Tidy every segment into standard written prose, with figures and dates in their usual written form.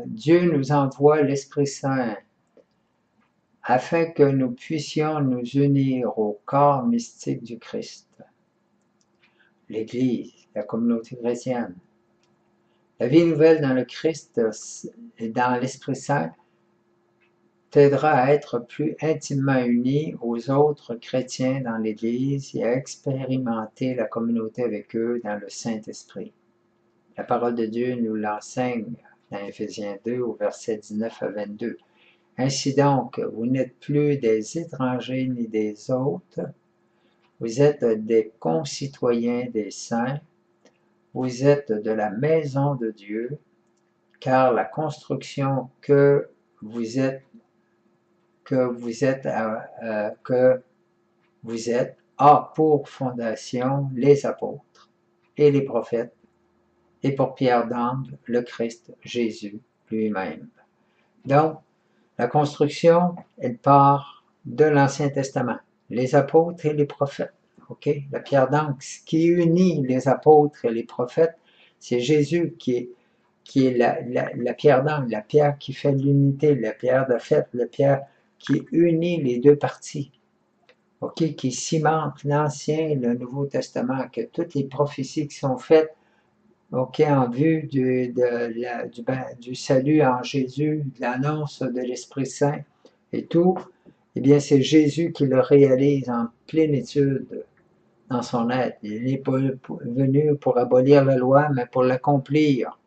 Dieu nous envoie l'Esprit Saint afin que nous puissions nous unir au corps mystique du Christ, l'Église, la communauté chrétienne. La vie nouvelle dans le Christ et dans l'Esprit Saint t'aidera à être plus intimement uni aux autres chrétiens dans l'Église et à expérimenter la communauté avec eux dans le Saint-Esprit. La parole de Dieu nous l'enseigne dans Éphésiens 2 au verset 19 à 22. Ainsi donc, vous n'êtes plus des étrangers ni des hôtes, vous êtes des concitoyens des saints, vous êtes de la maison de Dieu, car la construction que vous êtes a pour fondation les apôtres et les prophètes, et pour pierre d'angle, le Christ Jésus lui-même. Donc, la construction, elle part de l'Ancien Testament, les apôtres et les prophètes. Okay? La pierre d'angle, ce qui unit les apôtres et les prophètes, c'est Jésus qui est la pierre d'angle, la pierre qui fait l'unité, la pierre de fait, la pierre qui unit les deux parties, qui cimente l'Ancien et le Nouveau Testament, que toutes les prophéties qui sont faites en vue du salut en Jésus, de l'annonce de l'Esprit Saint et tout, eh bien c'est Jésus qui le réalise en plénitude dans son être. Il n'est pas venu pour abolir la loi, mais pour l'accomplir.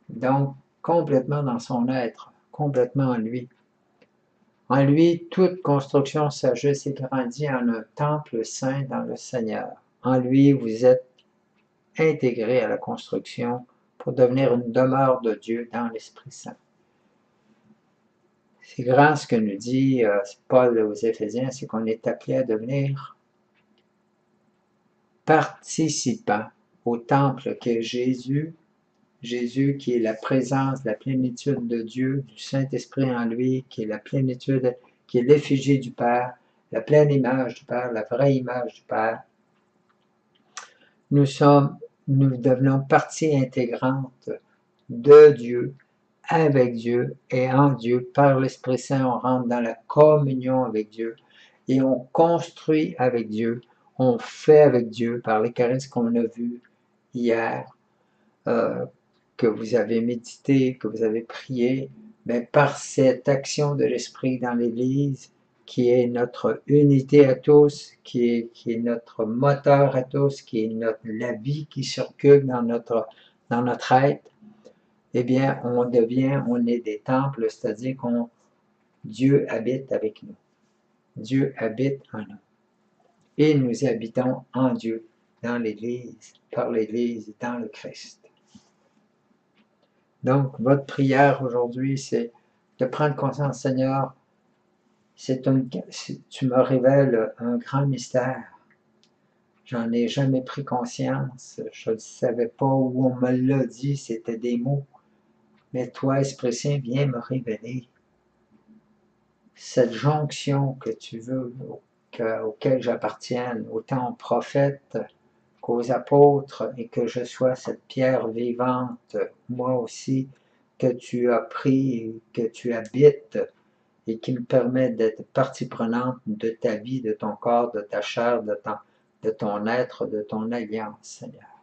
Donc, complètement dans son être, complètement en lui. En lui, toute construction s'ajuste et grandit en un temple saint dans le Seigneur. En lui, vous êtes intégrés à la construction pour devenir une demeure de Dieu dans l'Esprit Saint. C'est grand ce que nous dit Paul aux Éphésiens, c'est qu'on est appelé à devenir participant au temple qu'est Jésus, Jésus qui est la présence, la plénitude de Dieu, du Saint-Esprit en lui, qui est la plénitude, qui est l'effigie du Père, la pleine image du Père, la vraie image du Père. Nous devenons partie intégrante de Dieu, avec Dieu et en Dieu. Par l'Esprit Saint, on rentre dans la communion avec Dieu et on construit avec Dieu, on fait avec Dieu par les caresses qu'on a vues hier, que vous avez médité, que vous avez prié, mais par cette action de l'Esprit dans l'Église, qui est notre unité à tous, qui est notre moteur à tous, qui est la vie qui circule dans notre être, eh bien, on est des temples, c'est-à-dire Dieu habite avec nous. Dieu habite en nous. Et nous habitons en Dieu, dans l'Église, par l'Église, dans le Christ. Donc, votre prière aujourd'hui, c'est de prendre conscience, Seigneur, tu me révèles un grand mystère. J'en ai jamais pris conscience. Je ne savais pas où on me l'a dit, c'était des mots. Mais toi, Esprit Saint, viens me révéler cette jonction que tu veux auquel j'appartienne, autant aux prophètes qu'aux apôtres, et que je sois cette pierre vivante, moi aussi, que tu as pris, que tu habites, et qui me permet d'être partie prenante de ta vie, de ton corps, de ta chair, de ton être, de ton alliance, Seigneur.